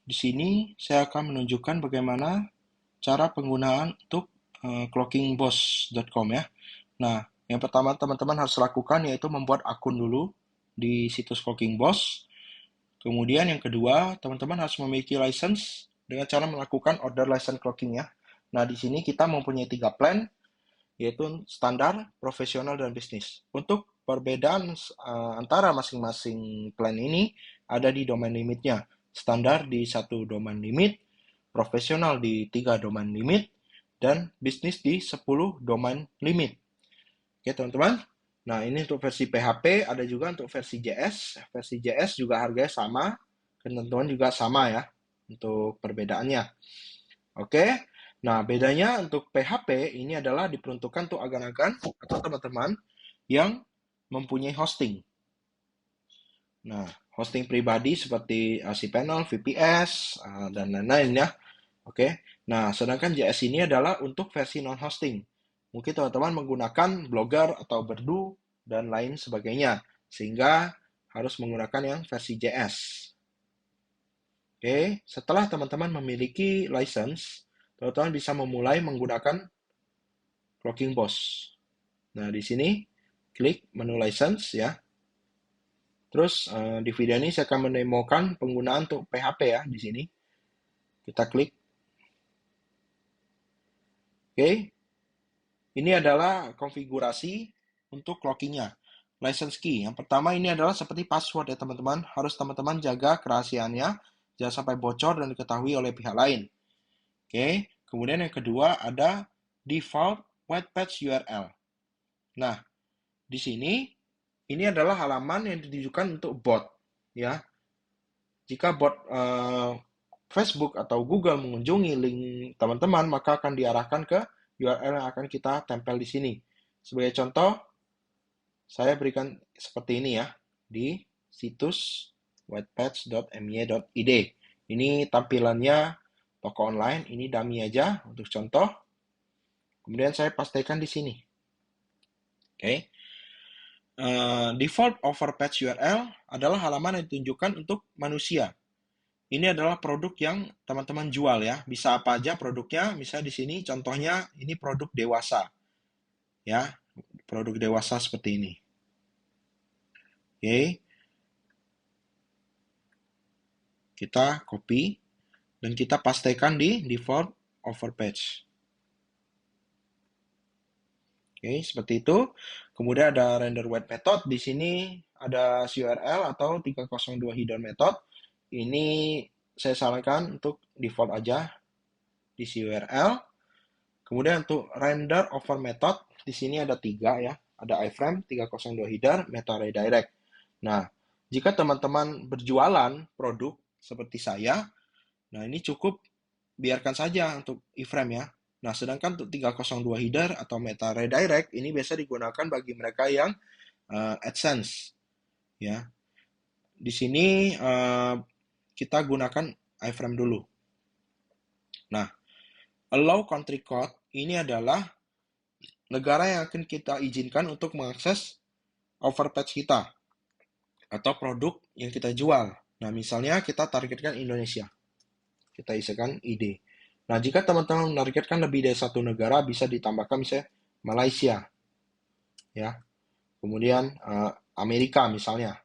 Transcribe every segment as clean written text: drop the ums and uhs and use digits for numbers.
Di sini saya akan menunjukkan bagaimana cara penggunaan untuk clockingboss.com ya. Nah, yang pertama teman-teman harus lakukan yaitu membuat akun dulu di situs Clocking Boss. Kemudian yang kedua, teman-teman harus memiliki license dengan cara melakukan order license clocking ya. Nah, di sini kita mempunyai 3 plan, yaitu standar, profesional, dan bisnis. Untuk perbedaan antara masing-masing plan ini ada di domain limitnya. Standar di 1 domain limit, profesional di 3 domain limit, dan bisnis di 10 domain limit. Oke, teman-teman. Nah, ini untuk versi PHP, ada juga untuk versi JS. Versi JS juga harganya sama, ketentuan juga sama ya, untuk perbedaannya. Oke, nah bedanya untuk PHP ini adalah diperuntukkan untuk agan-agan atau teman-teman yang mempunyai hosting. Nah, hosting pribadi seperti cPanel, VPS, dan lain-lain ya. Oke, nah sedangkan JS ini adalah untuk versi non-hosting. Mungkin teman-teman menggunakan Blogger atau Berdu dan lain sebagainya, sehingga harus menggunakan yang versi JS. Oke, setelah teman-teman memiliki license, teman-teman bisa memulai menggunakan Clocking Boss. Nah, di sini klik menu license ya. Terus di video ini saya akan mendemokan penggunaan untuk PHP ya di sini. Kita klik. Oke, ini adalah konfigurasi untuk clockingnya. License key. Yang pertama ini adalah seperti password ya teman-teman. Harus teman-teman jaga kerahasiaannya. Jangan sampai bocor dan diketahui oleh pihak lain. Oke. Kemudian yang kedua ada default web page URL. Nah, di sini ini adalah halaman yang ditujukan untuk bot. Ya. Jika bot Facebook atau Google mengunjungi link teman-teman, maka akan diarahkan ke URL yang akan kita tempel di sini. Sebagai contoh, saya berikan seperti ini ya, di situs webpage.my.id. Ini tampilannya toko online, ini dummy aja untuk contoh. Kemudian saya pastikan di sini. Oke. Default over page URL adalah halaman yang ditunjukkan untuk manusia. Ini adalah produk yang teman-teman jual ya. Bisa apa aja produknya. Misalnya di sini contohnya ini produk dewasa. Ya, produk dewasa seperti ini. Oke. Kita copy dan kita pastikan di default over page. Oke, seperti itu. Kemudian ada render web method. Di sini ada URL atau 302 hidden method. Ini saya sarankan untuk default aja di URL. Kemudian untuk render over method, di sini ada 3 ya. Ada iframe, 302 header, meta redirect. Nah, jika teman-teman berjualan produk seperti saya, nah ini cukup biarkan saja untuk iframe ya. Nah, sedangkan untuk 302 header atau meta redirect ini biasa digunakan bagi mereka yang AdSense ya. Di sini kita gunakan iframe dulu. Nah, allow country code ini adalah negara yang akan kita izinkan untuk mengakses overpage kita atau produk yang kita jual. Nah, misalnya kita targetkan Indonesia. Kita isikan ID. Nah, jika teman-teman menargetkan lebih dari satu negara, bisa ditambahkan misalnya Malaysia. Ya. Kemudian Amerika misalnya.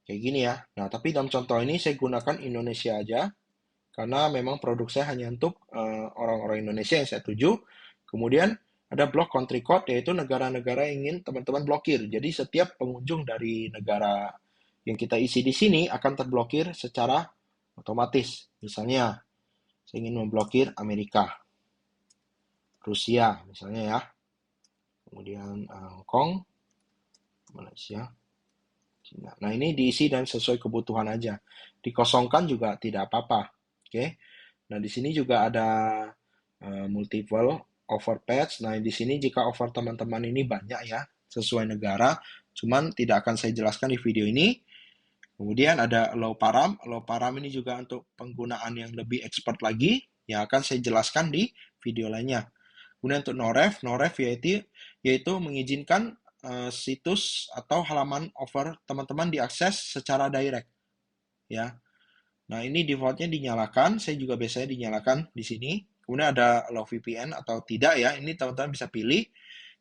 Kayak gini ya. Nah, tapi dalam contoh ini saya gunakan Indonesia aja. Karena memang produk saya hanya untuk orang-orang Indonesia yang saya tuju. Kemudian ada block country code, yaitu negara-negara yang ingin teman-teman blokir. Jadi setiap pengunjung dari negara yang kita isi di sini akan terblokir secara otomatis. Misalnya, saya ingin memblokir Amerika, Rusia misalnya ya. Kemudian Hong Kong, Malaysia, China. Nah, ini diisi dan sesuai kebutuhan aja. Dikosongkan juga tidak apa-apa. Oke. Nah, di sini juga ada multiple over page. Nah, di sini jika over teman-teman ini banyak ya, sesuai negara. Cuman tidak akan saya jelaskan di video ini. Kemudian ada allow param. Allow param ini juga untuk penggunaan yang lebih expert lagi, yang akan saya jelaskan di video lainnya. Kemudian untuk noref yaitu mengizinkan situs atau halaman over teman-teman diakses secara direct. Ya. Nah, ini defaultnya dinyalakan. Saya juga biasanya dinyalakan di sini. Kemudian ada allow VPN atau tidak ya. Ini teman-teman bisa pilih.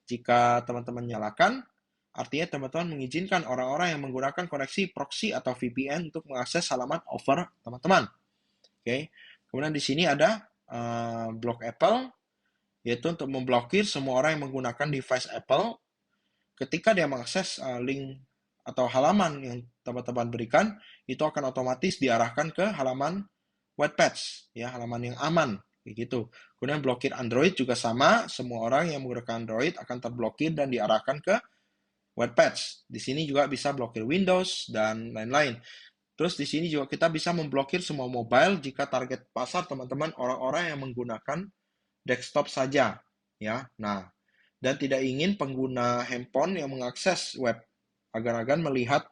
Jika teman-teman nyalakan, artinya teman-teman mengizinkan orang-orang yang menggunakan koneksi proxy atau VPN untuk mengakses halaman offer teman-teman. Oke. Kemudian di sini ada block Apple, yaitu untuk memblokir semua orang yang menggunakan device Apple ketika dia mengakses link atau halaman yang teman-teman berikan, itu akan otomatis diarahkan ke halaman Wattpad, ya, halaman yang aman, gitu. Kemudian blokir Android juga sama, semua orang yang menggunakan Android akan terblokir dan diarahkan ke Wattpad. Di sini juga bisa blokir Windows dan lain-lain. Terus di sini juga kita bisa memblokir semua mobile jika target pasar teman-teman orang-orang yang menggunakan desktop saja, ya. Nah, dan tidak ingin pengguna handphone yang mengakses web agar-agar melihat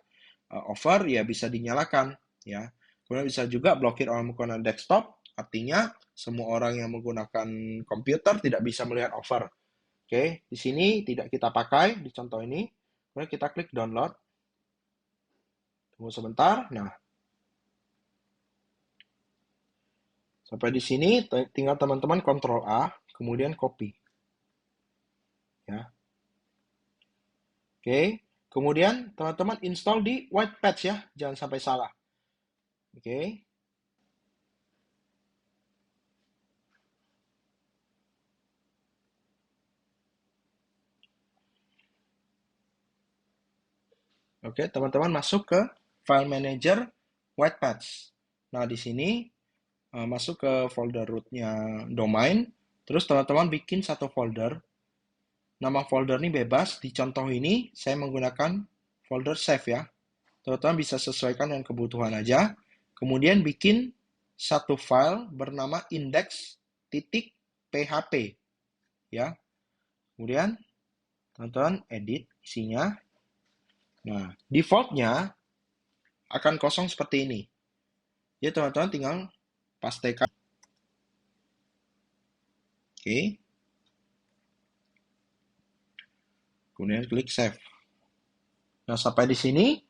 offer, ya bisa dinyalakan, ya. Kemudian bisa juga blokir orang menggunakan desktop, artinya semua orang yang menggunakan komputer tidak bisa melihat offer. Oke, di sini tidak kita pakai di contoh ini. Kemudian kita klik download. Tunggu sebentar. Nah, sampai di sini tinggal teman-teman Ctrl A, kemudian copy. Ya. Oke, kemudian teman-teman install di Wattpad ya, jangan sampai salah. Oke. Oke, teman-teman masuk ke file manager Wattpad. Nah, di sini masuk ke folder rootnya domain, terus teman-teman bikin satu folder. Nama folder ini bebas, di contoh ini saya menggunakan folder save ya. Teman-teman bisa sesuaikan dengan kebutuhan aja. Kemudian bikin satu file bernama index.php ya. Kemudian teman-teman edit isinya. Nah, defaultnya akan kosong seperti ini. Ya, teman-teman tinggal pastekan. Oke. Kemudian klik save. Nah, sampai di sini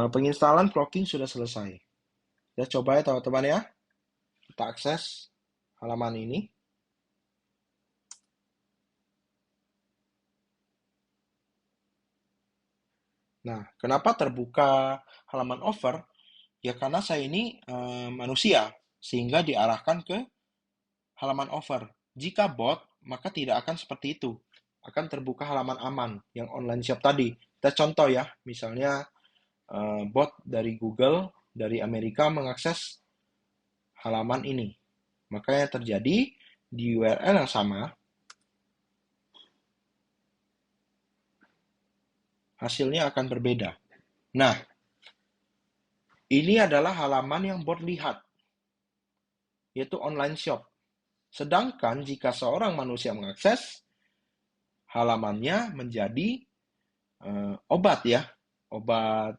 penginstalan Clocking sudah selesai. Ya, coba ya teman-teman ya. Kita akses halaman ini. Nah, kenapa terbuka halaman offer? Ya karena saya ini manusia, sehingga diarahkan ke halaman offer. Jika bot, maka tidak akan seperti itu. Akan terbuka halaman aman yang online shop tadi. Kita contoh ya, misalnya bot dari Google, dari Amerika mengakses halaman ini. Maka yang terjadi di URL yang sama, hasilnya akan berbeda. Nah, ini adalah halaman yang bot lihat, yaitu online shop. Sedangkan jika seorang manusia mengakses, halamannya menjadi obat ya, obat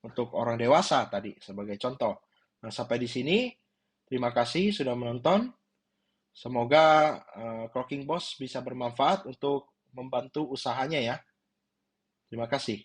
untuk orang dewasa tadi sebagai contoh. Nah, sampai di sini terima kasih sudah menonton. Semoga Clocking Boss bisa bermanfaat untuk membantu usahanya ya. Terima kasih.